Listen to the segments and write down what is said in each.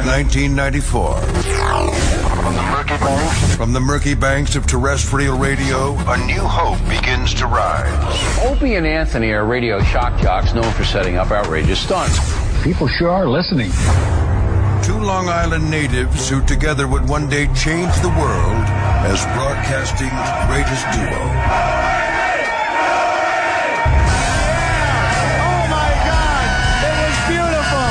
1994. From the murky banks of terrestrial radio, a new hope begins to rise. Opie and Anthony are radio shock jocks known for setting up outrageous stunts. People sure are listening. Two Long Island natives who together would one day change the world as broadcasting's greatest duo. Oh my God! It was beautiful!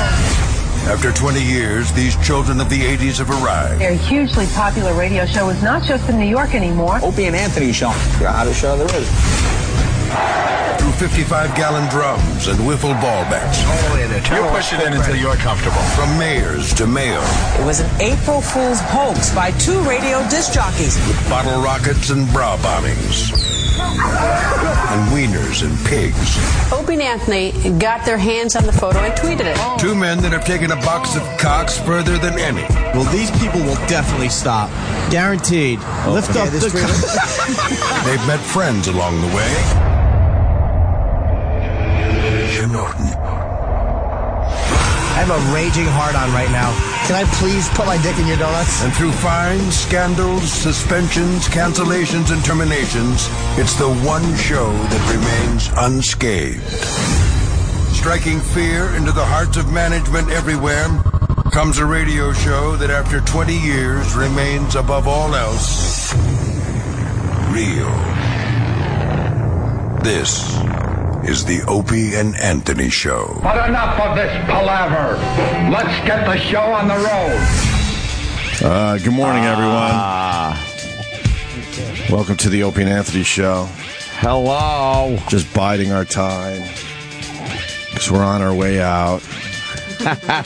After 20 years, these children of the 80s have arrived. Their hugely popular radio show is not just in New York anymore. Opie and Anthony show. The hottest show there is. Through 55-gallon drums and wiffle ball bats. You push it in until you're comfortable. From mayors to mayor. It was an April Fool's hoax by two radio disc jockeys. With bottle rockets and bra bombings. And wieners and pigs. Opie and Anthony got their hands on the photo and tweeted it. Two men that have taken a box of cocks further than any. Well, these people will definitely stop. Guaranteed. Lift up the... They've met friends along the way. Jim Norton. I have a raging hard-on right now. Can I please put my dick in your donuts? And through fines, scandals, suspensions, cancellations, and terminations, it's the one show that remains unscathed. Striking fear into the hearts of management everywhere comes a radio show that after 20 years remains above all else real. This is the Opie and Anthony Show. But enough of this palaver. Let's get the show on the road. Good morning, everyone. Welcome to the Opie and Anthony Show. Hello. Just biding our time because we're on our way out.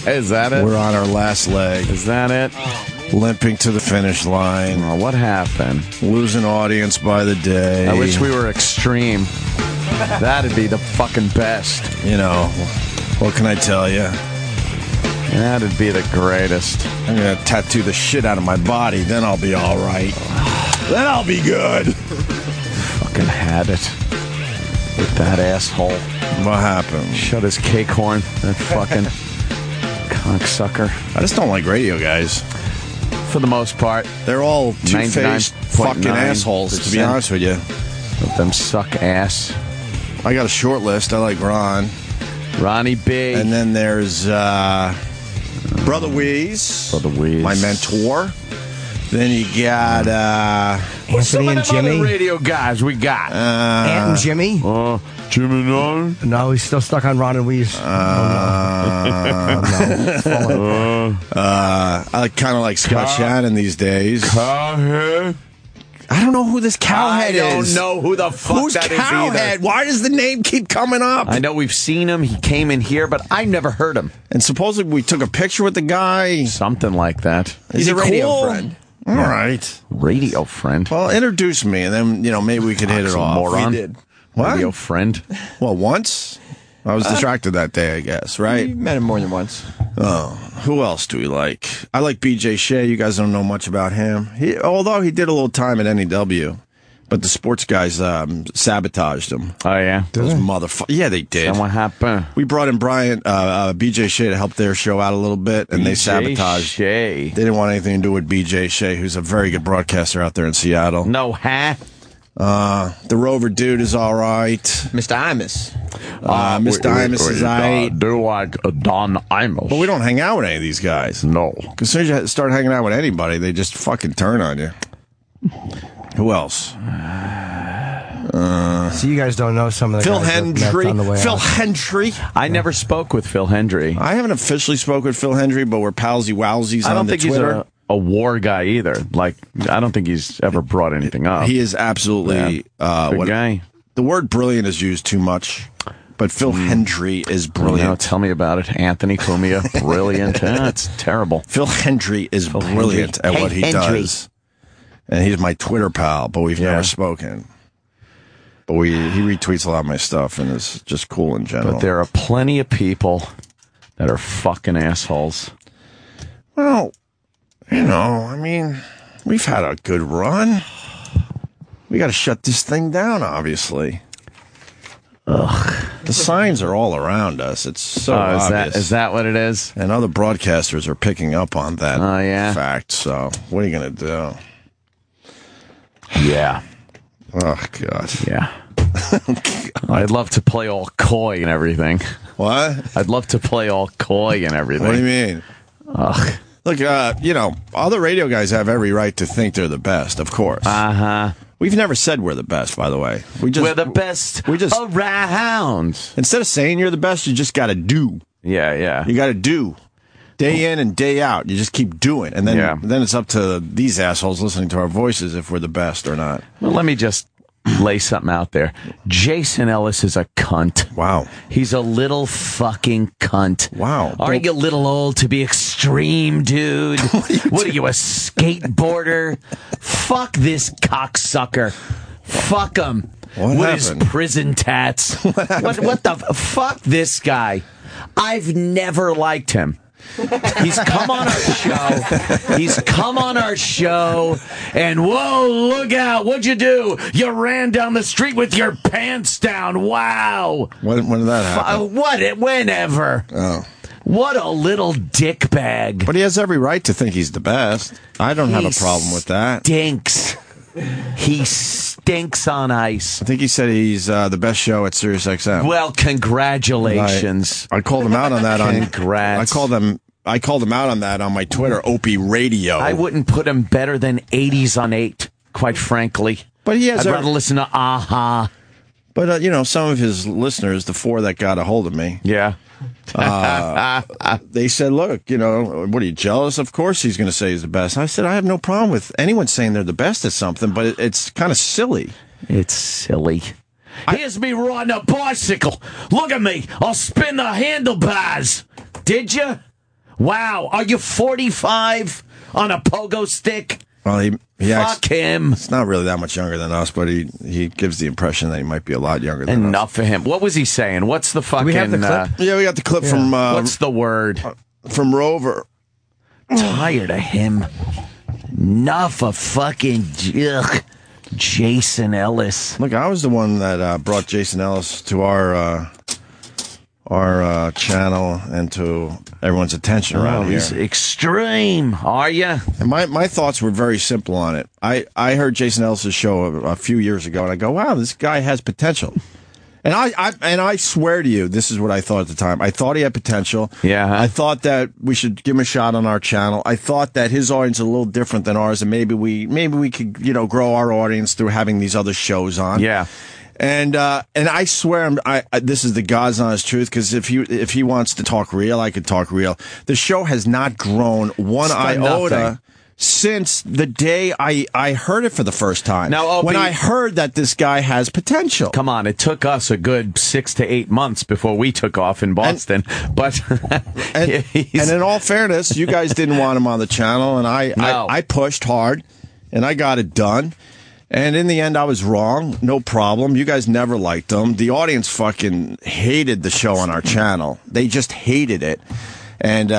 Is that it? We're on our last leg. Is that it? Limping to the finish line. Oh, what happened? Losing audience by the day. I wish we were extreme. That'd be the fucking best. You know, what can I tell you? That'd be the greatest. I'm going to tattoo the shit out of my body, then I'll be all right. Then I'll be good. Fucking had it. With that asshole. What happened? Shut his cake horn. That fucking cocksucker. I just don't like radio guys. For the most part. They're all two-faced fucking assholes, to be honest with you. Let them suck ass. I got a short list. I like Ron. Ronnie B. And then there's Brother Weeze. Brother Weeze. My mentor. Then you got Anthony and Jimmy. Other radio guys we got. Ant and Jimmy. Jimmy Ron. No, he's still stuck on Ron and Weeze. I kind of like Scott Shannon these days. Cowhead. I don't know who this cowhead is. I don't know who the fuck Who's that cowhead? is either. Why does the name keep coming up? I know we've seen him. He came in here, but I never heard him. And supposedly we took a picture with the guy. Something like that. He's a radio cool? friend. All right. Radio friend. Well, introduce me, and then, maybe we could hit it off. Moron. We did. What? Radio friend. Well, once. I was distracted that day, I guess, right? We met him more than once. Oh, who else do we like? I like BJ Shea. You guys don't know much about him. Although he did a little time at NEW. But the sports guys sabotaged him. Oh, yeah? Those motherfuckers. Yeah, they did. And what happened? We brought in BJ Shea to help their show out a little bit, and they sabotaged. Shea. They didn't want anything to do with BJ Shea, who's a very good broadcaster out there in Seattle. No, huh? The Rover dude is all right. Mr. Imus. Mr. Imus is all right. Do like Don Imus. But we don't hang out with any of these guys. No. Because as soon as you start hanging out with anybody, they just fucking turn on you. Who else? So you guys don't know some of the Phil guys Hendry. on the way Phil out. Hendry. I never spoke with Phil Hendry. I haven't officially spoke with Phil Hendry, but we're palsy wowsies I on don't the think he's Twitter. a war guy either. Like, I don't think he's ever brought anything up. He is absolutely good guy. The word brilliant is used too much, but Phil Hendry is brilliant. Tell me about it. Anthony Cumia, brilliant. It's terrible. Phil Hendry is brilliant at what he does. And he's my Twitter pal, but we've never spoken. But he retweets a lot of my stuff and is just cool in general. But there are plenty of people that are fucking assholes. Well, I mean, we've had a good run. We got to shut this thing down, obviously. Ugh. The signs are all around us. It's so obvious. Is that what it is? And other broadcasters are picking up on that fact. So what are you going to do? Yeah. Oh, God. Yeah. I'd love to play all coy and everything. What? I'd love to play all coy and everything. What do you mean? Ugh. Look, other radio guys have every right to think they're the best, of course. Uh-huh. We've never said we're the best, by the way. We're the best around. Instead of saying you're the best, you just got to do. Yeah. You got to do. Day in and day out. You just keep doing. And then it's up to these assholes listening to our voices if we're the best or not. Well, let me just lay something out there. Jason Ellis is a cunt. Wow. He's a little fucking cunt. Wow. Aren't you a little old to be extreme, dude? What are you, a skateboarder? Fuck this cocksucker. Fuck him. What happened? His prison tats. What the fuck this guy? I've never liked him. He's come on our show. And whoa, look out. What'd you do? You ran down the street with your pants down. Wow. When did that happen? Whenever. Oh. What a little dick bag. But he has every right to think he's the best. I don't have a problem with that. He stinks on ice. I think he said he's the best show at Sirius XM. Well, congratulations. I called him out on that. Congrats. I called him out on that on my Twitter, Opie Radio. I wouldn't put him better than 80s on 8, quite frankly. But he has. I'd rather listen to Aha. But some of his listeners, the 4 that got a hold of me, they said, "Look, what are you jealous? Of course he's going to say he's the best." I said, "I have no problem with anyone saying they're the best at something, but it's kind of silly." It's silly. Here's me riding a bicycle. Look at me. I'll spin the handlebars. Did you? Wow. Are you 45 on a pogo stick? Well, fuck him. It's not really that much younger than us, but he gives the impression that he might be a lot younger than us. Enough for him. What was he saying? What's the fucking... Do we have the clip? Yeah, we got the clip from... what's the word? From Rover. Tired of him. Enough of fucking... Jason Ellis. Look, I was the one that brought Jason Ellis to our channel and to everyone's attention around here. He's extreme, are you? And my thoughts were very simple on it. I heard Jason Ellis' show a few years ago, and I go, wow, this guy has potential. And I swear to you, this is what I thought at the time. I thought he had potential. Yeah. I thought that we should give him a shot on our channel. I thought that his audience is a little different than ours, and maybe we could grow our audience through having these other shows on. Yeah. And I swear, this is the God's honest truth, because if he wants to talk real, I could talk real. The show has not grown one iota since the day I heard it for the first time. Now, Opie, when I heard that this guy has potential. Come on, it took us a good 6 to 8 months before we took off in Boston. And in all fairness, you guys didn't want him on the channel, and I pushed hard, and I got it done. And in the end, I was wrong. No problem. You guys never liked him. The audience fucking hated the show on our channel. They just hated it. And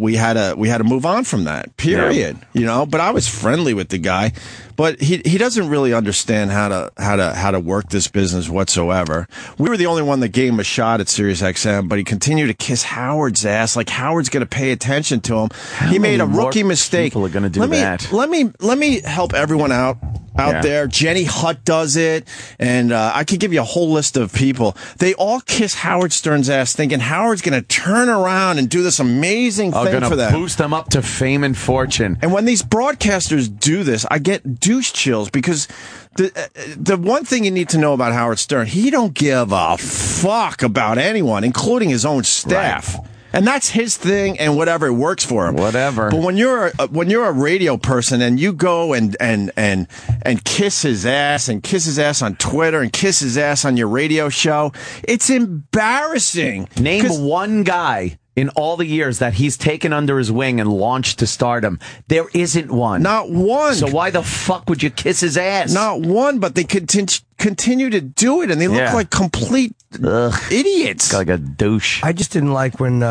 we had to move on from that. Period. Yeah. But I was friendly with the guy. But he doesn't really understand how to work this business whatsoever. We were the only one that gave him a shot at Sirius XM, but he continued to kiss Howard's ass like Howard's going to pay attention to him. He made a rookie mistake. People are going to do that. Let me help everyone out there. Jenny Hutt does it, and I could give you a whole list of people. They all kiss Howard Stern's ass, thinking Howard's going to turn around and do this amazing thing for them. Boost them up to fame and fortune. And when these broadcasters do this, I get douche chills, because the one thing you need to know about Howard Stern, he don't give a fuck about anyone, including his own staff. Right. And that's his thing, and whatever, it works for him. Whatever. But when you're a radio person and you go and kiss his ass and kiss his ass on Twitter and kiss his ass on your radio show, it's embarrassing. Name one guy in all the years that he's taken under his wing and launched to stardom. There isn't one. Not one. So why the fuck would you kiss his ass? Not one, but they continue to do it, and they look like complete idiots. Like a douche. I just didn't like when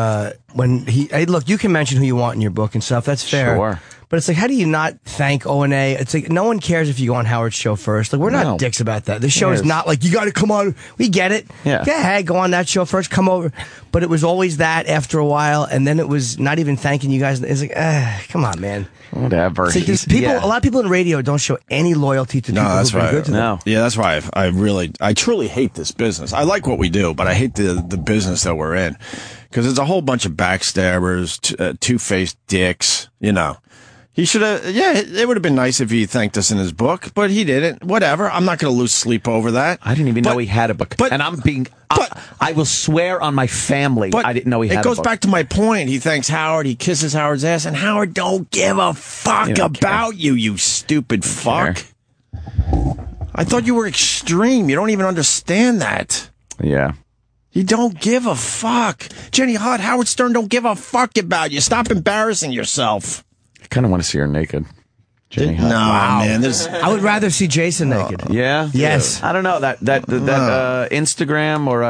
when hey, look, you can mention who you want in your book and stuff. That's fair. Sure. But it's like, how do you not thank O&A? It's like, no one cares if you go on Howard's show first. Like, we're not dicks about that. This show is not like, you got to come on. We get it. Yeah. Hey, go on that show first. Come over. But it was always that after a while, and then it was not even thanking you guys. It's like, come on, man. Whatever. It's like a lot of people in radio don't show any loyalty to people who've been good to them. Yeah, that's why I truly hate this business. I like what we do, but I hate the business that we're in. Because there's a whole bunch of backstabbers, two-faced dicks, you know. He should have, it would have been nice if he thanked us in his book, but he didn't. Whatever. I'm not going to lose sleep over that. I didn't even know he had a book. And I will swear on my family, I didn't know he had a book. It goes back to my point. He thanks Howard, he kisses Howard's ass, and Howard don't give a fuck about you stupid fuck. I thought you were extreme. You don't even understand that. Yeah. You don't give a fuck. Jenny Hutt, Howard Stern don't give a fuck about you. Stop embarrassing yourself. I kind of want to see her naked. Jenny Hutt. No, man. I would rather see Jason naked. Yeah? Yes. I don't know. That Instagram or,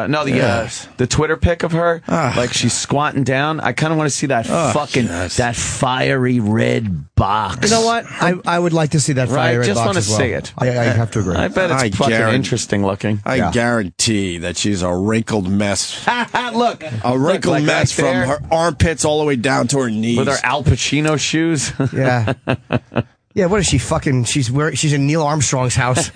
the Twitter pic of her, like she's squatting down. I kind of want to see that that fiery red box. You know what? I would like to see that fiery red box. I just want to see it. I have to agree. I bet it's fucking interesting looking. I guarantee that she's a wrinkled mess. Look. A wrinkled mess from her armpits all the way down to her knees. With her Al Pacino shoes. Yeah. Yeah, what is she fucking? She's in Neil Armstrong's house.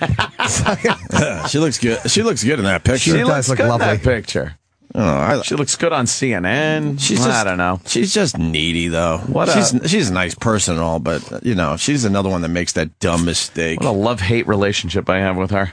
She looks good. She looks good in that picture. She looks good in that picture. Oh, she looks good on CNN. I don't know. She's just needy, though. She's a nice person and all, but she's another one that makes that dumb mistake. What a love-hate relationship I have with her.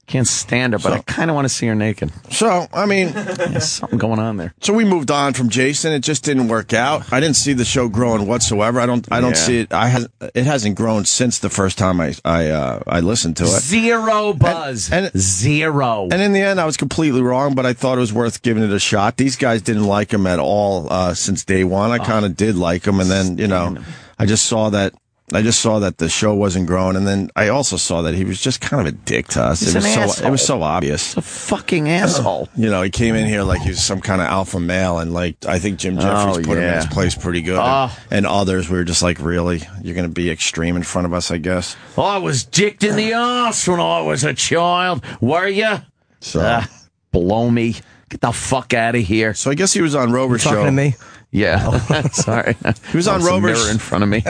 Can't stand her, but I kind of want to see her naked. So, I mean, there's something going on there. So we moved on from Jason. It just didn't work out. I didn't see the show growing whatsoever. I don't see it. It hasn't grown since the first time I listened to it. Zero buzz. And zero. And in the end, I was completely wrong, but I thought it was worth giving it a shot. These guys didn't like him at all since day one. I kind of did like him, and then I just saw that the show wasn't growing, and then I also saw that he was just kind of a dick to us. It was so obvious. He's a fucking asshole. He came in here like he was some kind of alpha male, and I think Jim Jefferies put him in his place pretty good. And others, we were just like, really? You're going to be extreme in front of us, I guess? I was dicked in the ass when I was a child. Were you? So, blow me. Get the fuck out of here. So I guess he was on Rover's show. Talking to me? Yeah. Sorry. He was on Rover's mirror in front of me.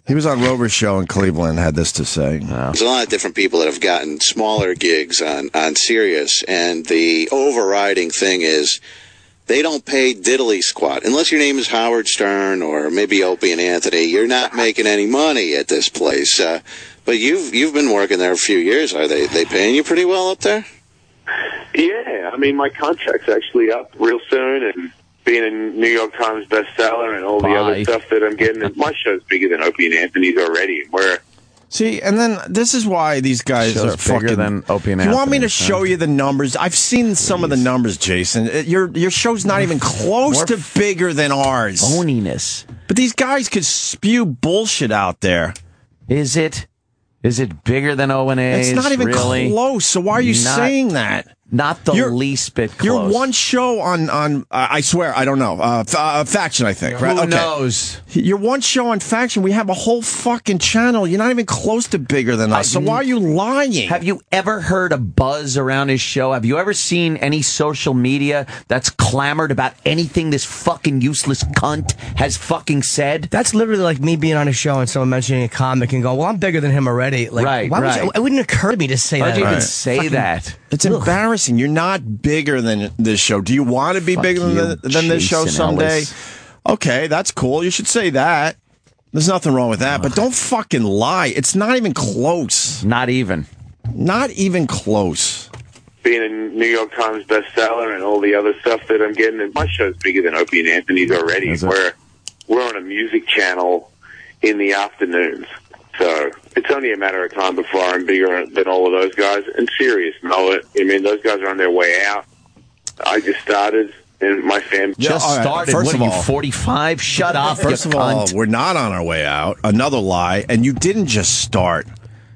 He was on Rover's show in Cleveland and had this to say. There's a lot of different people that have gotten smaller gigs on Sirius, and the overriding thing is they don't pay diddly squat. Unless your name is Howard Stern or maybe Opie and Anthony, you're not making any money at this place. But you've been working there a few years. Are they paying you pretty well up there? Yeah, I mean, my contract's actually up real soon, and being a New York Times bestseller and all the other stuff that I'm getting, my show's bigger than Opie and Anthony's already. See, and then this is why these guys are bigger than Opie and Anthony. You want me to show you the numbers? I've seen some of the numbers, Jason. Your show's not even close to bigger than ours. Phoniness. But these guys could spew bullshit out there. Is it bigger than O&A's? It's not even close. So why are you saying that? Not the least bit close. You're one show on I swear, I don't know, Faction, I think. Right? Who knows? You're one show on Faction. We have a whole fucking channel. You're not even close to bigger than us. So why are you lying? Have you ever heard a buzz around his show? Have you ever seen any social media that's clamored about anything this fucking useless cunt has fucking said? That's literally like me being on a show and someone mentioning a comic and going, well, I'm bigger than him already. Like, right. It wouldn't occur to me to say that. Why'd you even say that? It's embarrassing. You're not bigger than this show. Do you want to be bigger than this show someday? Ellis. Okay, that's cool. You should say that. There's nothing wrong with that. But don't fucking lie. It's not even close. Not even. Not even close. Being a New York Times bestseller and all the other stuff that I'm getting, my show's bigger than Opie and Anthony's already. We're on a music channel in the afternoons. So it's only a matter of time before I'm bigger than all of those guys. And serious, know it. I mean, those guys are on their way out. I just started, and my family started. First of all, 45? Shut up. First of all, we're not on our way out. Another lie. And you didn't just start.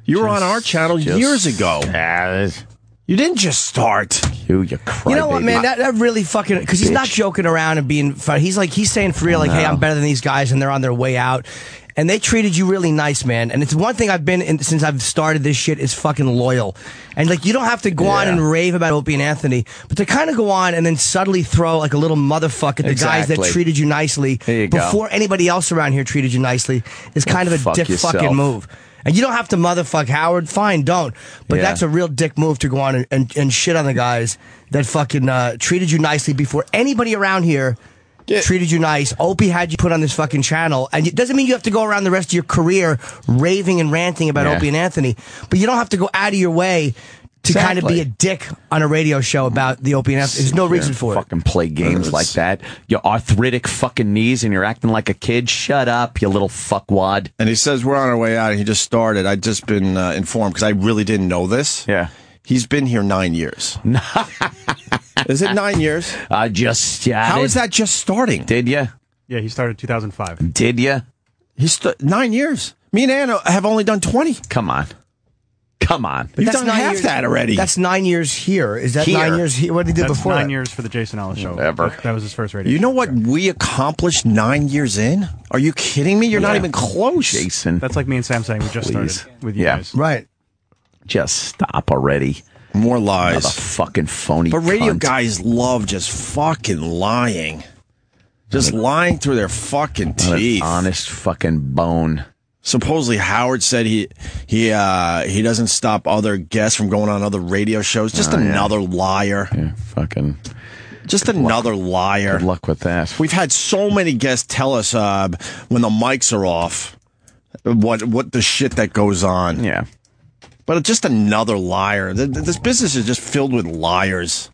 You were on our channel years ago. You didn't just start. You cry. You know what, man? That really fucking, because he's not joking around and being funny. He's saying for real, like, hey, I'm better than these guys, and they're on their way out. And they treated you really nice, man. And it's one thing I've been in since I've started this shit is fucking loyal. And like, you don't have to go on and rave about Opie and Anthony, but to kind of go on and then subtly throw like a little motherfucker at the guys that treated you nicely before anybody else around here treated you nicely is kind of a dick fucking move. And you don't have to motherfuck Howard. Fine, don't. But that's a real dick move to go on and shit on the guys that fucking treated you nicely before anybody around here treated you nice. Opie had you put on this fucking channel. And it doesn't mean you have to go around the rest of your career raving and ranting about Opie and Anthony. But you don't have to go out of your way to kind of be a dick on a radio show about the Opie and Anthony. There's no reason for it. Fucking play games like that. Your arthritic fucking knees and you're acting like a kid. Shut up, you little fuckwad. And he says we're on our way out and he just started. I'd just been informed because I really didn't know this. Yeah. He's been here 9 years. Is it 9 years? I just started. How is that just starting? Did you? Yeah, he started 2005. Did you? He's 9 years. Me and Anna have only done 20. Come on. Come on. But you've done half that already. That's 9 years here. Is that 9 years here? What did he do before? 9 years for the Jason Ellis show. Whatever. That was his first radio You show. know what we accomplished 9 years in? Are you kidding me? You're not even close. Jason. That's like me and Sam saying we just started with you guys. Right. Just stop already. More lies. Another fucking phony But radio cunt. guys love just fucking lying. Just lying through their fucking teeth. Honest fucking bone. Supposedly Howard said he doesn't stop other guests from going on other radio shows. Just another liar. Yeah, fucking. Just another liar. Good luck with that. We've had so many guests tell us when the mics are off what the shit that goes on. Yeah. But just another liar. This business is just filled with liars.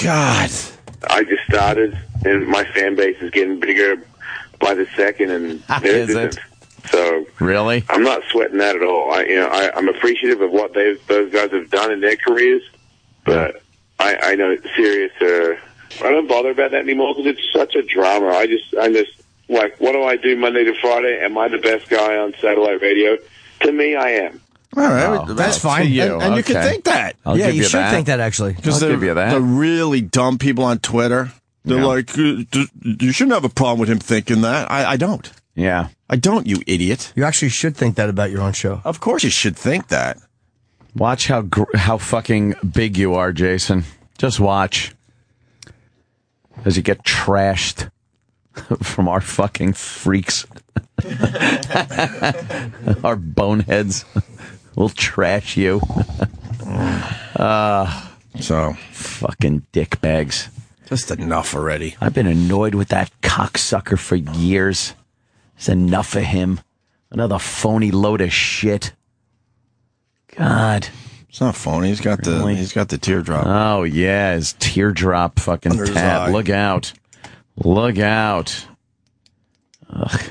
God. I just started, and my fan base is getting bigger by the second, and theirs isn't. So really, I'm not sweating that at all. I'm appreciative of what those guys have done in their careers, but I know Sirius. I don't bother about that anymore because it's such a drama. I'm just like, what do I do Monday to Friday? Am I the best guy on satellite radio? To me, I am. All right, that's fine. And you can think that. You should think that, actually. Because give you that. The really dumb people on Twitter, they're like, you shouldn't have a problem with him thinking that. I don't. Yeah. I don't, you idiot. You actually should think that about your own show. Of course you should think that. Watch how fucking big you are, Jason. Just watch. As you get trashed from our fucking freaks. Our boneheads. We'll trash you. So fucking dickbags. Just enough already. I've been annoyed with that cocksucker for years. It's enough of him. Another phony load of shit. God. It's not phony. He's got the teardrop. Oh yeah, his teardrop fucking Under his tat. eye. Look out. Look out. Ugh.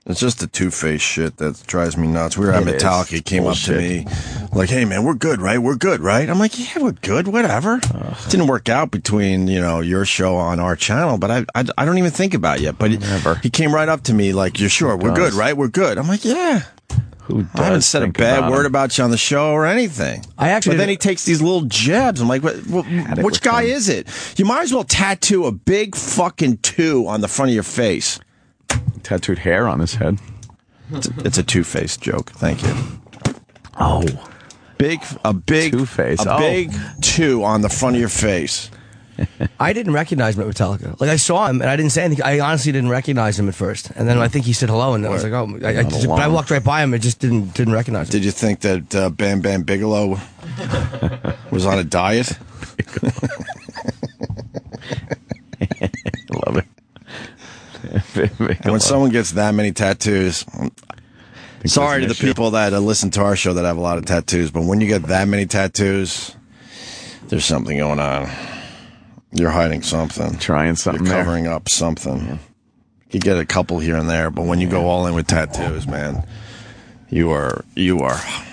It's just the two-faced shit that drives me nuts. We were at Metallica. He came up to me like, hey, man, we're good, right? We're good, right? I'm like, yeah, we're good, whatever. It didn't work out between, your show on our channel, but I don't even think about it. But he came right up to me like, you're sure? We're good, right? We're good. I'm like, yeah. Who does I haven't said a bad about word him? about you on the show or anything. But then he takes these little jabs. I'm like, which guy is it? You might as well tattoo a big fucking 2 on the front of your face. Tattooed hair on his head. It's a two-faced joke. Thank you. Oh. A big two-face. Big 2 on the front of your face. I didn't recognize him at Metallica. Like, I saw him, and I didn't say anything. I honestly didn't recognize him at first. And then I think he said hello, and I was like, oh. But I walked right by him and just didn't recognize him. Did you think that Bam Bam Bigelow was on a diet? Love it. And when someone gets that many tattoos, sorry to the people that listen to our show that have a lot of tattoos, but when you get that many tattoos, there's something going on. You're hiding something. Trying something. You're covering up something. You get a couple here and there, but when you go all in with tattoos, man, you are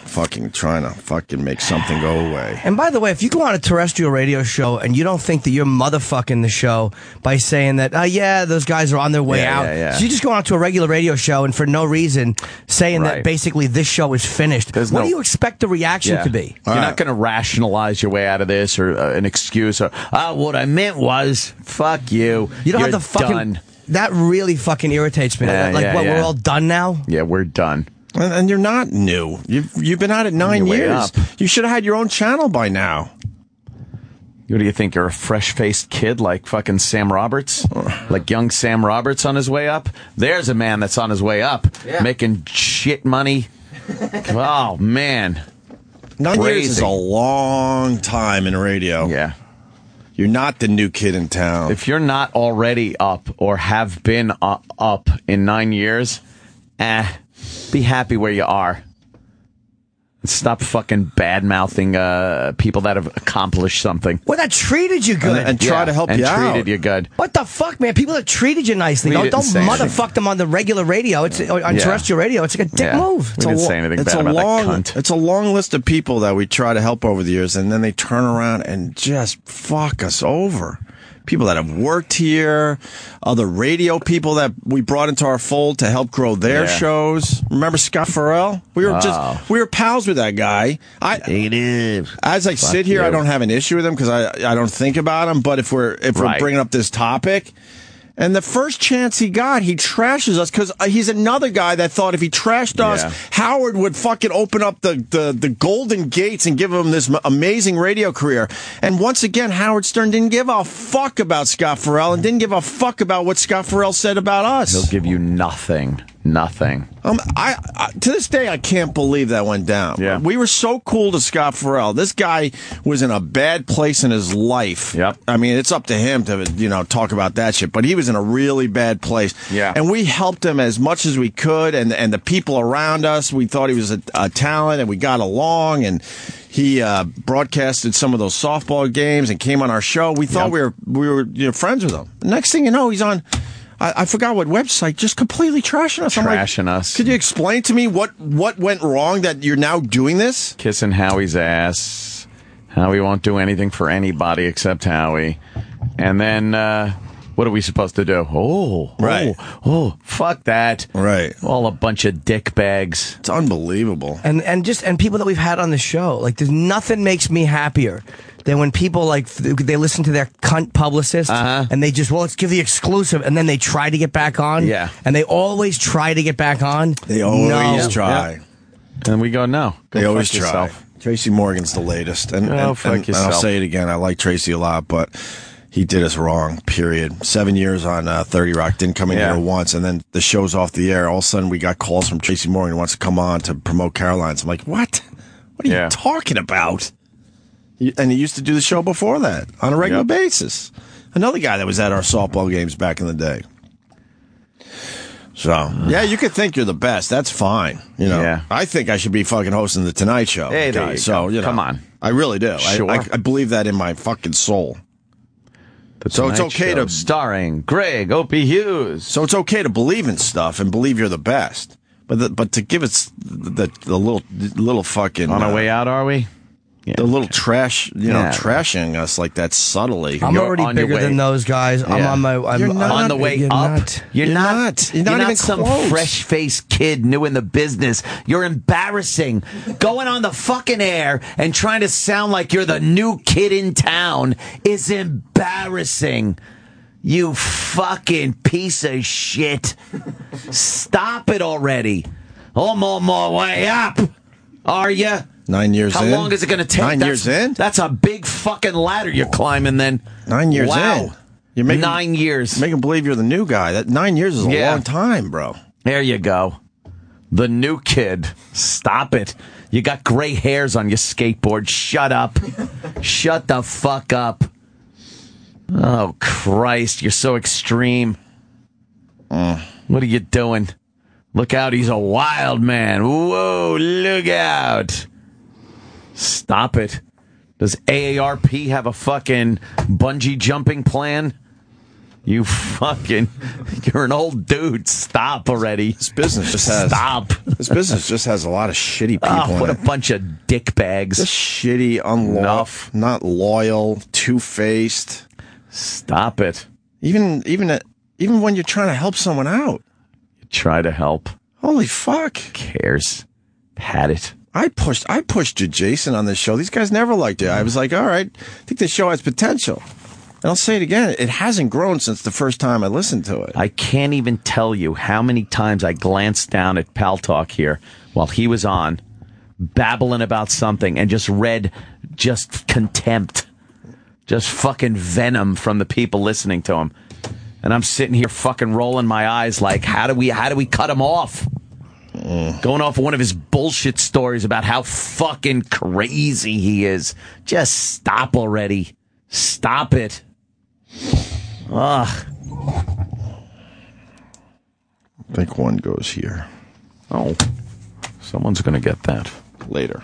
fucking trying to fucking make something go away. And by the way, if you go on a terrestrial radio show and you don't think that you're motherfucking the show by saying that, yeah, those guys are on their way out. So you just go on to a regular radio show and for no reason saying that basically this show is finished. What do you expect the reaction to be? You're not going to rationalize your way out of this or an excuse or, what I meant was, fuck you. You don't You're have the fucking... done. That really fucking irritates me. We're all done now? Yeah, we're done. And you're not new. You've been at it 9 years. You should have had your own channel by now. What do you think? You're a fresh-faced kid like fucking Sam Roberts? Like young Sam Roberts on his way up? There's a man that's on his way up, making shit money. Oh, man. 9 years is a long time in radio. Yeah. You're not the new kid in town. If you're not already up or have been up in 9 years, be happy where you are. Stop fucking bad-mouthing people that have accomplished something. Well, that treated you good. And try to help you out. And treated you good. What the fuck, man? People that treated you nicely. Don't motherfuck them on the regular radio. It's on terrestrial radio. It's like a dick move. We didn't say anything bad about that cunt. It's a long list of people that we try to help over the years, and then they turn around and just fuck us over. People that have worked here, other radio people that we brought into our fold to help grow their shows. Remember Scott Farrell? We were pals with that guy. As I sit here, I don't have an issue with him because I don't think about him. But if we're bringing up this topic. And the first chance he got, he trashes us because he's another guy that thought if he trashed us, Howard would fucking open up the golden gates and give him this amazing radio career. And once again, Howard Stern didn't give a fuck about Scott Farrell and didn't give a fuck about what Scott Farrell said about us. He'll give you nothing. Nothing. I to this day, I can't believe that went down. Yeah. We were so cool to Scott Farrell. This guy was in a bad place in his life. Yep. I mean, it's up to him to, talk about that shit, but he was in a really bad place. Yeah. And we helped him as much as we could, and the people around us, we thought he was a talent, and we got along, and he broadcasted some of those softball games and came on our show. We thought we were friends with him. The next thing you know, he's on... I forgot what website, just completely trashing us. Trashing us. Could you explain to me what went wrong that you're now doing this? Kissing Howie's ass. Howie won't do anything for anybody except Howie. And then, what are we supposed to do? Oh, fuck that. Right. All a bunch of dick bags. It's unbelievable. And people that we've had on the show. Like, there's nothing makes me happier than when people, they listen to their cunt publicist and they just, let's give the exclusive, and then they try to get back on. Yeah. And they always try to get back on. They always try. Yeah. And we go, no. They always try. Yourself. Tracy Morgan's the latest. And I'll say it again, I like Tracy a lot, but he did us wrong, period. 7 years on 30 Rock, didn't come in here once, and then the show's off the air. All of a sudden, we got calls from Tracy Morgan who wants to come on to promote Caroline's. I'm like, what? What are you talking about? And he used to do the show before that on a regular basis. Another guy that was at our softball games back in the day. So, you could think you're the best. That's fine. I think I should be fucking hosting the Tonight Show. Hey, there you go. Come on. I really do. Sure. I believe that in my fucking soul. So it's okay to... Starring Greg Opie Hughes. So it's okay to believe in stuff and believe you're the best. But to give us the little fucking... On our way out, are we? Yeah. The little trash, trashing us like that subtly. I'm already bigger than those guys. I'm on my. You're not on the way up. You're not even some fresh-faced kid new in the business. You're embarrassing. Going on the fucking air and trying to sound like you're the new kid in town is embarrassing. You fucking piece of shit. Stop it already. I'm on my way up. Are you? 9 years in. How long is it going to take? 9 years in? That's a big fucking ladder you're climbing then. 9 years in. You're making, 9 years. Making believe you're the new guy. That 9 years is a long time, bro. There you go. The new kid. Stop it. You got gray hairs on your skateboard. Shut up. Shut the fuck up. Oh, Christ. You're so extreme. What are you doing? Look out. He's a wild man. Whoa, look out. Stop it. Does AARP have a fucking bungee jumping plan? You fucking, you're an old dude. Stop already. This business just has This business just has a lot of shitty people. Oh, what in a bunch of dickbags. Just shitty, unloyal, not loyal, two-faced. Stop it. Even when you're trying to help someone out. You try to help. Holy fuck. Cares. Had it. I pushed you, Jason, on this show. These guys never liked it. I was like, all right, I think this show has potential. And I'll say it again. It hasn't grown since the first time I listened to it. I can't even tell you how many times I glanced down at Pal Talk here while he was on, babbling about something, and just read just contempt, just fucking venom from the people listening to him. And I'm sitting here fucking rolling my eyes like, how do we cut him off? Going off one of his bullshit stories about how fucking crazy he is. Just stop already. Stop it. Ugh. I think one goes here. Oh, someone's going to get that. Later.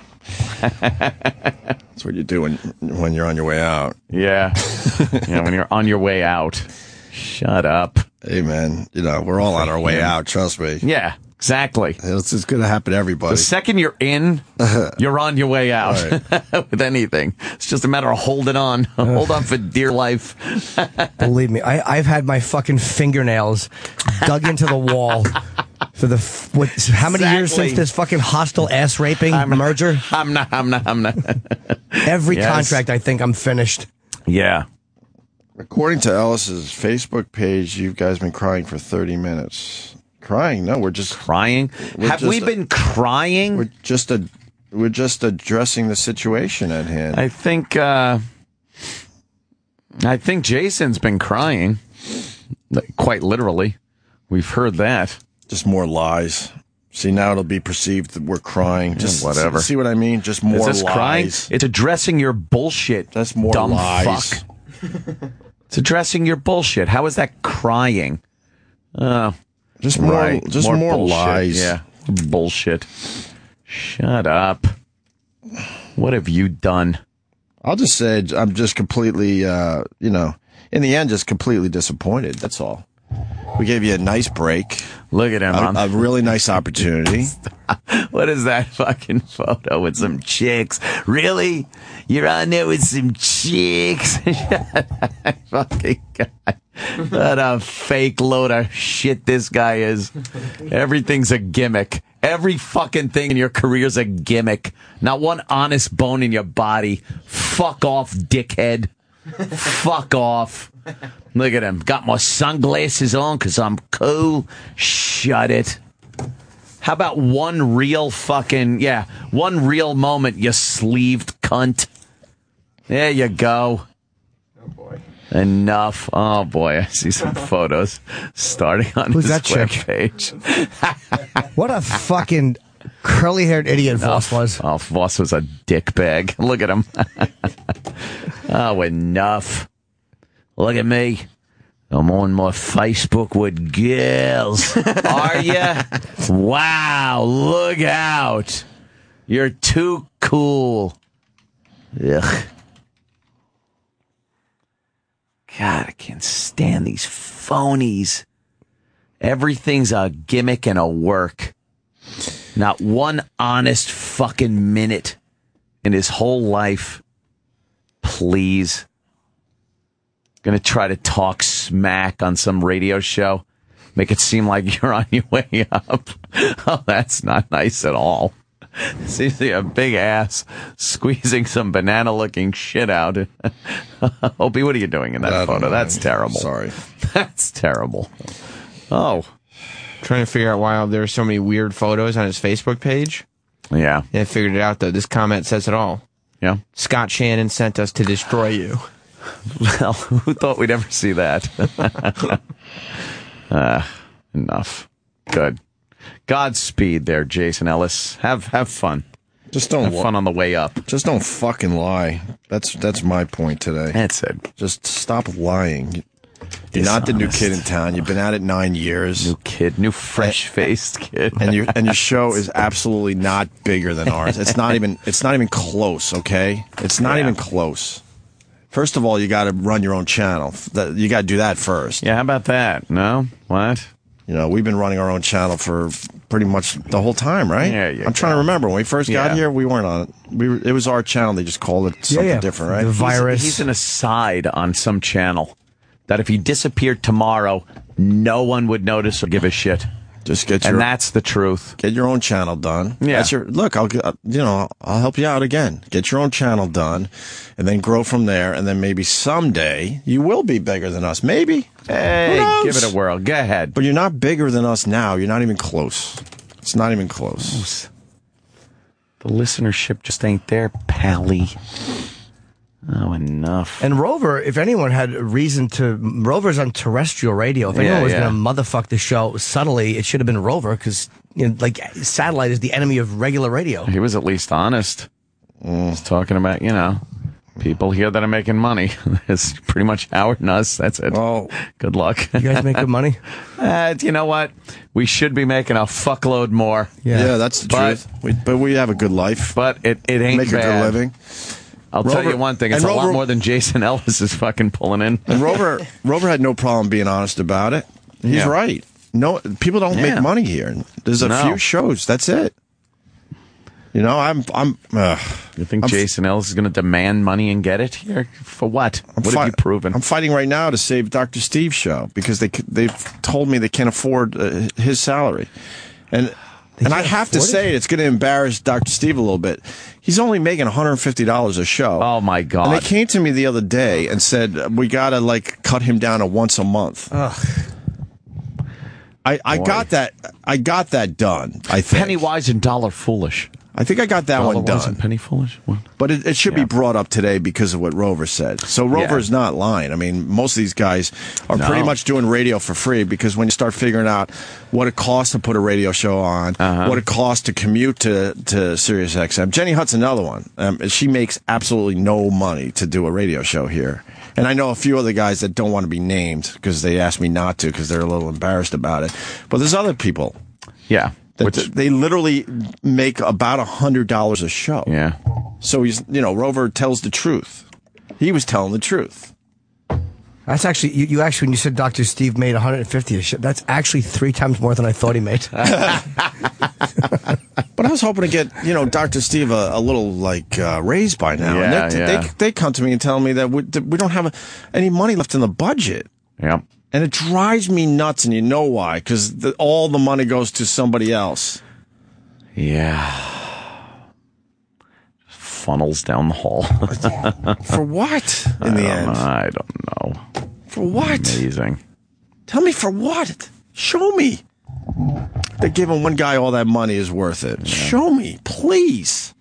That's what you do when you're on your way out. Yeah. Yeah, when you're on your way out. Shut up. Hey, man, we're all on our way out, trust me. Yeah, exactly. It's going to happen to everybody. The second you're in, you're on your way out. Right. With anything. It's just a matter of holding on. Hold on for dear life. Believe me, I've had my fucking fingernails dug into the wall for how many years since this fucking hostile ass raping merger? I'm not. Every contract, I think I'm finished. Yeah. According to Ellis's Facebook page, you guys been crying for 30 minutes. Crying? No, we're just crying. Have we been crying? We're just addressing the situation at hand. I think Jason's been crying, quite literally. We've heard that. Just more lies. See, now it'll be perceived that we're crying. Just whatever. See what I mean? Just more lies. Crying? It's addressing your bullshit. That's more dumb lies. Fuck. It's addressing your bullshit. How is that crying? Just more lies. Yeah, bullshit. Shut up. What have you done? I'll just say I'm just completely, in the end, just completely disappointed. That's all. We gave you a nice break. Look at him. A really nice opportunity. What is that fucking photo with some chicks? Really? You're on there with some chicks? Fucking guy. What a fake load of shit this guy is. Everything's a gimmick. Every fucking thing in your career's a gimmick. Not one honest bone in your body. Fuck off, dickhead. Fuck off. Look at him. Got my sunglasses on because I'm cool. Shut it. How about one real moment, you sleeved cunt. There you go. Oh, boy. Enough. Oh, boy. I see some photos starting on his webpage. What a fucking curly-haired idiot Voss was. Oh, Voss was a dickbag. Look at him. Oh, enough. Look at me. I'm on my Facebook with girls. Are ya? Wow, look out. You're too cool. Ugh. God, I can't stand these phonies. Everything's a gimmick and a work. Not one honest fucking minute in his whole life. Please. Going to try to talk smack on some radio show. Make it seem like you're on your way up. Oh, that's not nice at all. Seems like a big ass squeezing some banana-looking shit out. Opie, what are you doing in that photo? That's terrible. Sorry. That's terrible. Oh. Trying to figure out why there are so many weird photos on his Facebook page. Yeah. I figured it out, though. This comment says it all. Yeah. Scott Shannon sent us to destroy you. Well, who thought we'd ever see that? Enough. Good. Godspeed there, Jason Ellis. Have fun. Just don't have fun on the way up. Just don't fucking lie. That's my point today. That's it. Just stop lying. You're not the new kid in town. You've been at it 9 years. New kid, new fresh-faced kid. And your show is absolutely not bigger than ours. It's not even close, okay? It's not even close. First of all, you got to run your own channel. You got to do that first. Yeah, how about that? No? What? You know, we've been running our own channel for pretty much the whole time, right? Yeah, I'm trying to remember. When we first got here, we weren't on it. It was our channel. They just called it something different, right? The virus. He's an aside on some channel that if he disappeared tomorrow, no one would notice or give a shit. Just get and that's the truth. Get your own channel done. Yeah. That's look, I'll help you out again. Get your own channel done, and then grow from there. And then maybe someday you will be bigger than us. Maybe. Hey, give it a whirl. Go ahead. But you're not bigger than us now. You're not even close. It's not even close. The listenership just ain't there, Pally. Oh, enough. And Rover, if anyone had a reason to, Rover's on terrestrial radio. If anyone was going to motherfuck the show subtly, it should have been Rover, because like satellite is the enemy of regular radio. He was at least honest. He's talking about, people here that are making money. It's pretty much Howard and us. That's it. Oh, good luck. You guys make good money? You know what? We should be making a fuckload more. Yeah, that's the truth. But we have a good life. But it ain't make bad. a good living. I'll tell you one thing. It's a lot more than Jason Ellis is fucking pulling in. And Rover had no problem being honest about it. He's right. No, people don't make money here. There's a few shows. That's it. You think Jason Ellis is going to demand money and get it here? For what? What have you proven? I'm fighting right now to save Dr. Steve's show because they've told me they can't afford his salary. And I have to say, it's going to embarrass Dr. Steve a little bit. He's only making $150 a show. Oh, my God. And they came to me the other day and said, we got to, cut him down to once a month. Ugh. I got that done, I think. Penny wise and dollar foolish. I think I got that one done. And penny foolish? What? But it should be brought up today because of what Rover said. So Rover's not lying. I mean, most of these guys are pretty much doing radio for free because when you start figuring out what it costs to put a radio show on, what it costs to commute to Sirius XM. Jenny Hutt's another one. She makes absolutely no money to do a radio show here. And I know a few other guys that don't want to be named because they asked me not to because they're a little embarrassed about it. But there's other people. Yeah. They literally make about $100 a show. Yeah. So Rover tells the truth. He was telling the truth. That's actually you actually when you said Dr. Steve made $150 a show, that's actually 3 times more than I thought he made. But I was hoping to get Dr. Steve a little raise by now. And they come to me and tell me that we don't have any money left in the budget. Yeah. And it drives me nuts, and you know why? Because all the money goes to somebody else. Yeah. Funnels down the hall. For what, in the end? I don't know. For what? Amazing. Tell me for what? Show me. They're giving one guy all that money is worth it. Yeah. Show me, please.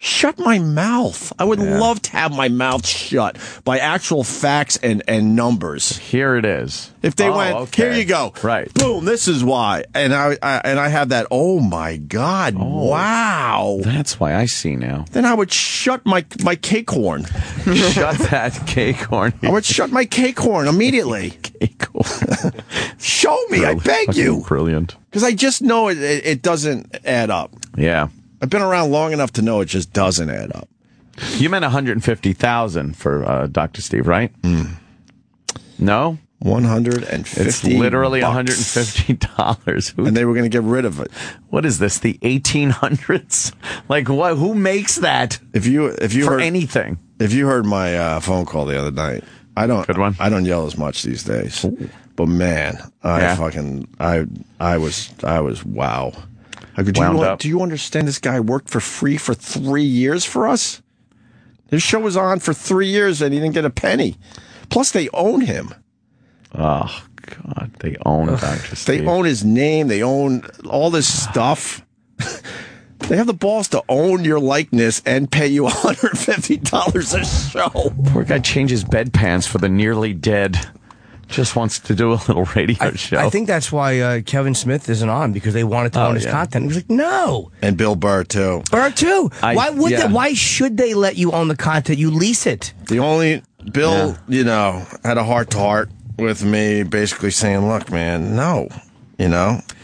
Shut my mouth. I would love to have my mouth shut by actual facts and numbers. Here it is. If they went, here you go. Right. Boom, this is why. And I have that, oh my God, wow. That's why I see now. Then I would shut my cake horn. Shut that cake horn. I would shut my cake horn immediately. Cake horn. Show me, I beg you. Brilliant. Because I just know it doesn't add up. Yeah. I've been around long enough to know it just doesn't add up. You meant $150,000 for Dr. Steve, right? No, $150. It's literally $150. And they were going to get rid of it. What is this? The 1800s? Like what? Who makes that? If you for heard anything? If you heard my phone call the other night, Good one. I don't yell as much these days. Ooh. But man, I was wow. Do you understand this guy worked for free for 3 years for us? His show was on for 3 years and he didn't get a penny. Plus, they own him. Oh, God. They own Dr. Steve. They own his name. They own all this stuff. They have the balls to own your likeness and pay you $150 a show. Poor guy changes bedpans for the nearly dead. Just wants to do a little radio show. I think that's why Kevin Smith isn't on, because they wanted to own his content. He was like, no. And Bill Burr, too. Why should they let you own the content? You lease it. Bill, had a heart-to-heart with me, basically saying, look, man, no.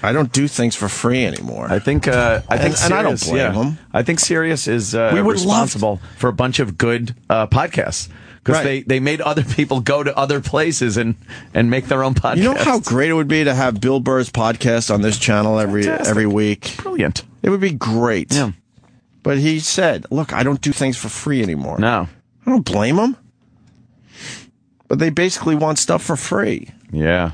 I don't do things for free anymore. I think Sirius, and I don't blame him. I think Sirius is responsible for a bunch of good podcasts. because they made other people go to other places and make their own podcasts. You know how great it would be to have Bill Burr's podcast on this channel every week? Brilliant. It would be great. Yeah. But he said, look, I don't do things for free anymore. No. I don't blame him. But they basically want stuff for free. Yeah.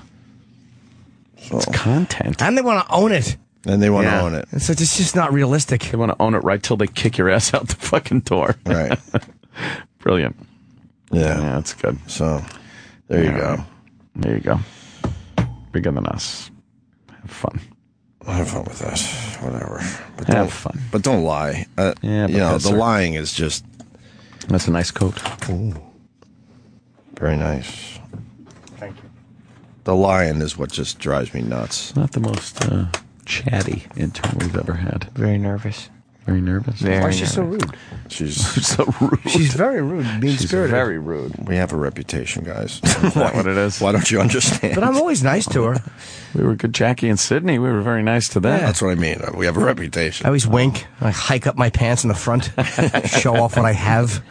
So. It's content. And they want to own it. And they want to own it. So it's just not realistic. They want to own it right till they kick your ass out the fucking door. Right. Brilliant. Yeah. Yeah, that's good. So, there you go. There you go. Bigger than us. Have fun. Have fun with that. Whatever. But Have fun. But don't lie. The lying is just... That's a nice coat. Ooh. Very nice. Thank you. The lying is what just drives me nuts. Not the most chatty intern we've ever had. Very nervous. Very nervous. Why is she so rude? She's so rude. She's very rude, mean-spirited. Very rude. We have a reputation, guys. Is that what it is? Why don't you understand? But I'm always nice to her. We were good. Jackie and Sydney, we were very nice to them. Yeah, that's what I mean. We have a reputation. I always wink. I hike up my pants in the front, show off what I have.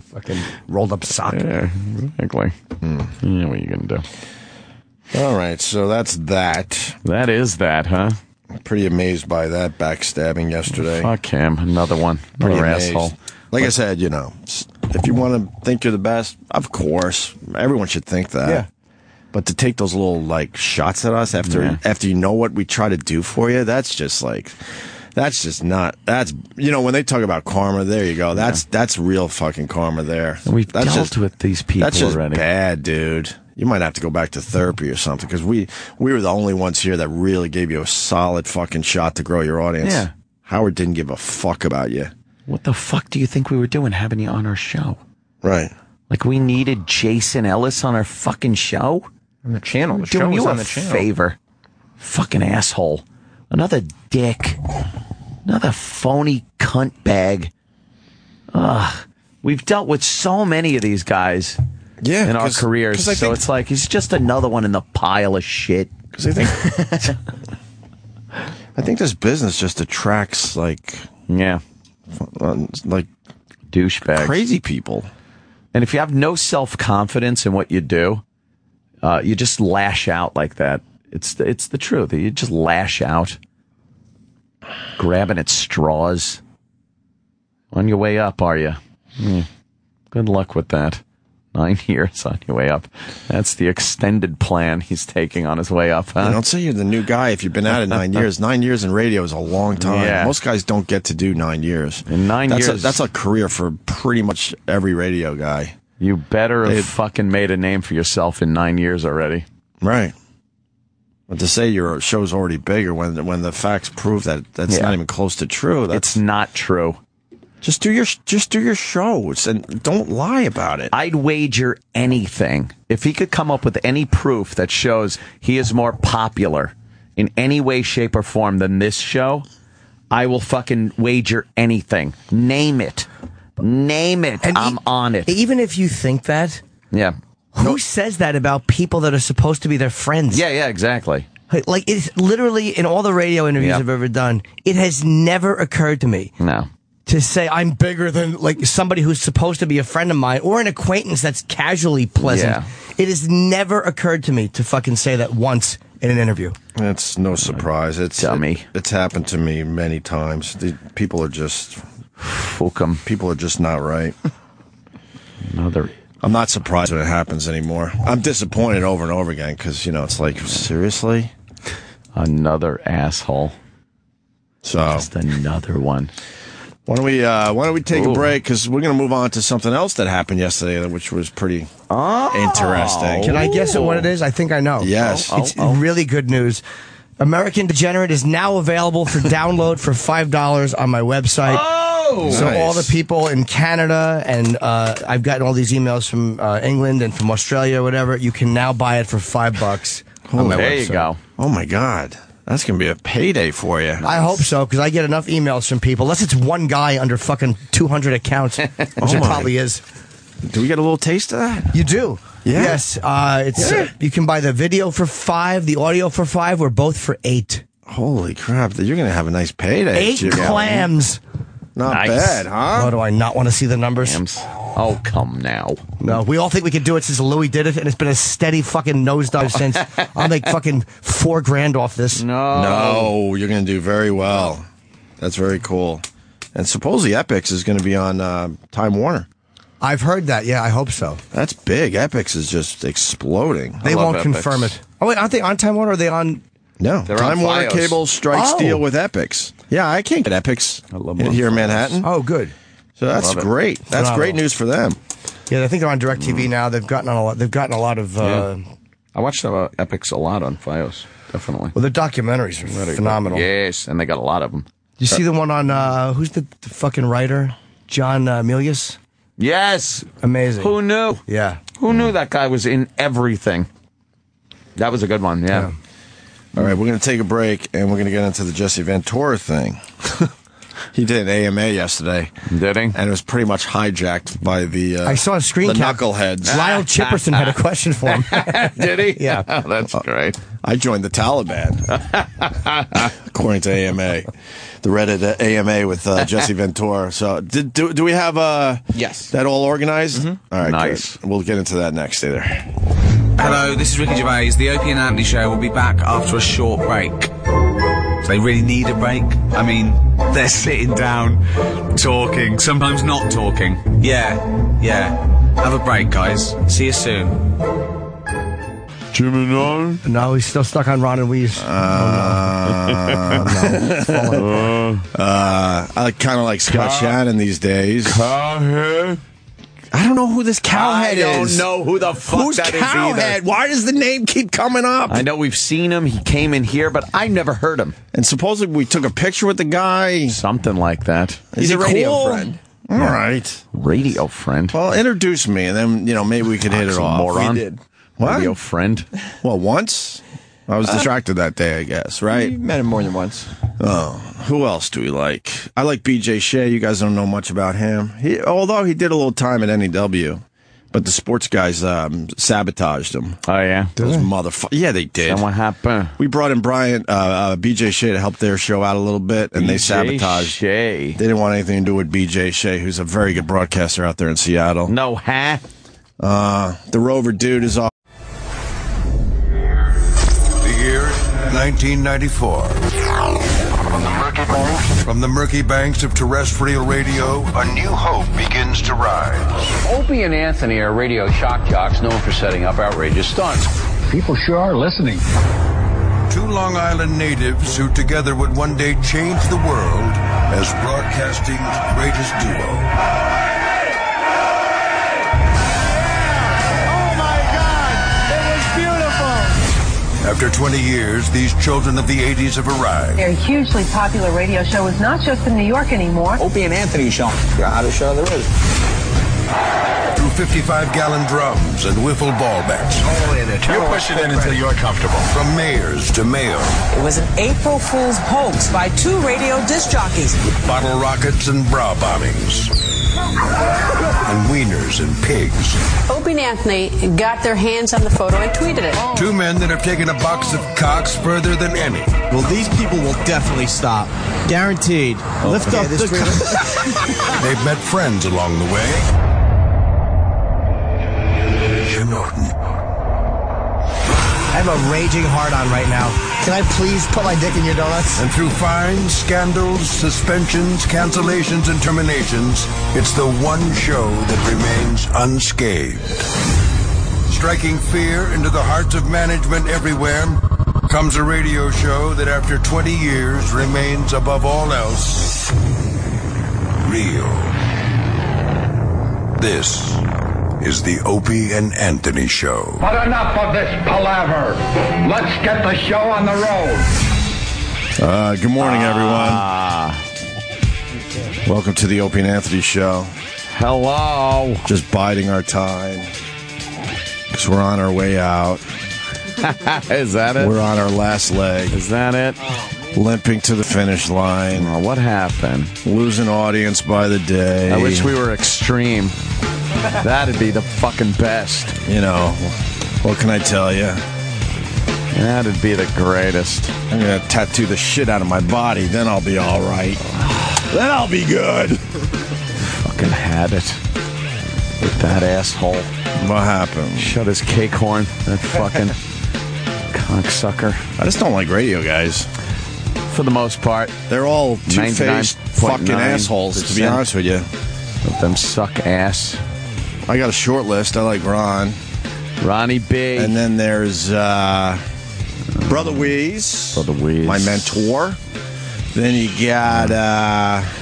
Fucking rolled up sock. Yeah, exactly. Yeah, what are you going to do? All right, so that's that. That is that, huh? Pretty amazed by that backstabbing yesterday. Fuck him. Another one. Another asshole. Like I said, if you want to think you're the best, of course. Everyone should think that. Yeah. But to take those little, shots at us after you know what we try to do for you, that's just not, when they talk about karma, there you go. That's real fucking karma there. And we've dealt with these people that's just already. Bad, dude. You might have to go back to therapy or something, because we were the only ones here that really gave you a solid fucking shot to grow your audience. Yeah. Howard didn't give a fuck about you. What the fuck do you think we were doing having you on our show? Right. Like we needed Jason Ellis on our fucking show? On the channel. The doing show was you on a the channel. favor. Fucking asshole. Another dick. Another phony cunt bag. Ugh. We've dealt with so many of these guys. Yeah, in our careers, so it's like he's just another one in the pile of shit. Because I think this business just attracts douchebags, crazy people. And if you have no self-confidence in what you do, you just lash out like that. It's the truth. You just lash out, grabbing at straws. On your way up, are you? Good luck with that. 9 years on your way up. That's the extended plan he's taking on his way up, huh? Don't say you're the new guy if you've been at it 9 years. 9 years in radio is a long time. Yeah. Most guys don't get to do 9 years. In 9 years. That's a career for pretty much every radio guy. You better have fucking made a name for yourself in 9 years already. Right. But to say your show's already bigger when the facts prove that's not even close to true. It's not true. Just do your shows and don't lie about it. I'd wager anything. If he could come up with any proof that shows he is more popular in any way, shape, or form than this show, I will fucking wager anything. Name it. Name it. And I'm on it. Even if you think that, who says that about people that are supposed to be their friends? Yeah, exactly. Like, it's literally, in all the radio interviews I've ever done, it has never occurred to me. No. To say I'm bigger than somebody who's supposed to be a friend of mine or an acquaintance that's casually pleasant. Yeah. It has never occurred to me to fucking say that once in an interview. It's no surprise. Dummy. It's happened to me many times. People are just People are just not right. I'm not surprised when it happens anymore. I'm disappointed over and over again because it's like, seriously, another asshole. So just another one. Why don't we take a break, because we're going to move on to something else that happened yesterday, which was pretty interesting. Can I guess what it is? I think I know. Yes. It's really good news. American Degenerate is now available for download for $5 on my website. So nice. all the people in Canada, and I've gotten all these emails from England and from Australia or whatever, you can now buy it for $5 on my website. There you go. Oh, my God. That's going to be a payday for you. I hope so, because I get enough emails from people. Unless it's one guy under fucking 200 accounts, which it probably is. Do we get a little taste of that? You do. Yeah. Yes. You can buy the video for $5, the audio for $5, or both for $8. Holy crap. You're going to have a nice payday. 8 clams. Not Nice. bad, huh? Oh, do I not want to see the numbers? Oh, come now. No, we all think we could do it since Louis did it, and it's been a steady fucking nosedive since. I'll make fucking $4,000 off this. No, you're going to do very well. That's very cool. And supposedly Epix is going to be on Time Warner. I've heard that. Yeah, I hope so. That's big. Epix is just exploding. They won't confirm it. Oh, wait, aren't they on Time Warner or are they on... No, They're Time on Warner Fios. Cable strikes deal with Epix. Yeah, I can't get Epix here in Manhattan. Oh, good. So that's great. That's great news for them. Yeah, I think they're on DirecTV now. They've gotten a lot. They've gotten a lot of. I watched Epix a lot on Fios. Definitely. Well, their documentaries are phenomenal. Yes, and they got a lot of them. You see the one on who's the fucking writer? John Milius. Yes. Amazing. Who knew? Yeah. Who knew that guy was in everything? That was a good one. Yeah. All right, we're going to take a break, and we're going to get into the Jesse Ventura thing. He did an AMA yesterday. Did he? And it was pretty much hijacked by the I saw a screen the cap. knuckleheads. Lyle Chipperson had a question for him. Did he? Yeah. Oh, that's great. I joined the Taliban, according to AMA. The Reddit AMA with Jesse Ventura. So, do we have Yes. that all organized? All right, Nice. good. We'll get into that next. Stay there. Hello, this is Ricky Gervais. The Opie and Anthony Show will be back after a short break. Do they really need a break? I mean, they're sitting down, talking, sometimes not talking. Yeah. Have a break, guys. See you soon. Jim and Ron? No, he's still stuck on Ron and Weeze. I kind of like Scott Shannon these days. I don't know who this cowhead is. I don't know who the fuck Who's that is cowhead? either. Why does the name keep coming up? I know we've seen him. He came in here, but I never heard him. And supposedly we took a picture with the guy. Something like that. He's a radio cool? friend. All right. Radio friend. Well, introduce me, and then maybe we could hit it off. Moron. We did. What? Radio friend. Well, once. I was distracted that day, I guess. Right? We met him more than once. Oh, who else do we like? I like B.J. Shea. You guys don't know much about him. Although he did a little time at NEW, but the sports guys sabotaged him. Oh, yeah? Those motherfuckers. Yeah, they did. And what happened? We brought in B.J. Shea to help their show out a little bit, and they sabotaged. Shea. They didn't want anything to do with B.J. Shea, who's a very good broadcaster out there in Seattle. No, huh? The Rover dude is off. The year 1994. From the murky banks of terrestrial radio, a new hope begins to rise. Opie and Anthony are radio shock jocks known for setting up outrageous stunts. People sure are listening. Two Long Island natives who together would one day change the world as broadcasting's greatest duo. Oh my God! It was beautiful! After 20 years, these children of the 80s have arrived. Their hugely popular radio show is not just in New York anymore. Opie and Anthony show. The hottest show there is. Through 55-gallon drums and wiffle ball bets. You push it in until you're comfortable. From mayors to mayor. It was an April Fool's hoax by two radio disc jockeys. With bottle rockets and bra bombings. And wieners and pigs. Opie and Anthony got their hands on the photo and tweeted it. Two men that have taken a box of cocks further than any. Well, these people will definitely stop. Guaranteed. Lift up the... They've met friends along the way. Jim Norton. I have a raging hard-on right now. Can I please put my dick in your donuts? And through fines, scandals, suspensions, cancellations, and terminations, it's the one show that remains unscathed. Striking fear into the hearts of management everywhere comes a radio show that after 20 years remains above all else real. This is the Opie and Anthony Show. But enough of this palaver. Let's get the show on the road. Good morning, everyone. Welcome to the Opie and Anthony Show. Hello. Just biding our time because we're on our way out. Is that it? We're on our last leg. Is that it? Limping to the finish line. Oh, what happened? Losing audience by the day. I wish we were extreme. That'd be the fucking best. You know, what can I tell you? That'd be the greatest. I'm going to tattoo the shit out of my body, then I'll be all right. Then I'll be good. Fucking had it with that asshole. What happened? Shut his cake horn. That fucking cocksucker. I just don't like radio guys. For the most part. They're all two-faced fucking assholes, to be honest with you. Let them suck ass. I got a short list. I like Ron. Ronnie B. And then there's Brother Weeze. Brother Weeze. My mentor. Then you got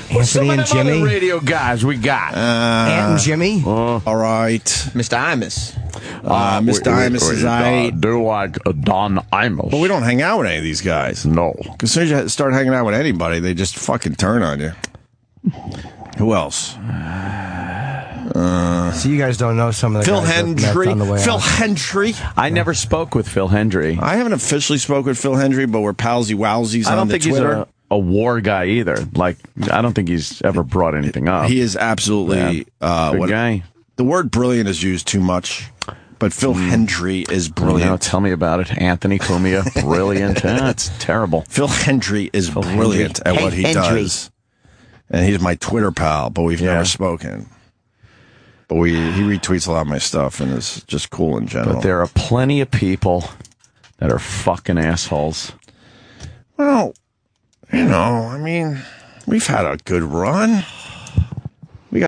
Anthony and Jimmy. Other radio guys we got. Ant and Jimmy. All right. Mr. Imus. Mr. Imus is I do like Don Imus. But we don't hang out with any of these guys. No. As soon as you start hanging out with anybody, they just fucking turn on you. Who else? So you guys don't know some of the Phil guys Hendry. on the way Phil out. Hendry. I never spoke with Phil Hendry. I haven't officially spoke with Phil Hendry, but we're palsy wowsies I don't on the think Twitter. he's a war guy either. Like, I don't think he's ever brought anything up. He is absolutely good guy. The word brilliant is used too much, but Phil Hendry is brilliant. Tell me about it. Anthony Cumia, brilliant. That's terrible. Phil Hendry is brilliant at what he does. And he's my Twitter pal, but we've never spoken. But he retweets a lot of my stuff and is just cool in general. But there are plenty of people that are fucking assholes. Well, you know, I mean, we've had a good run.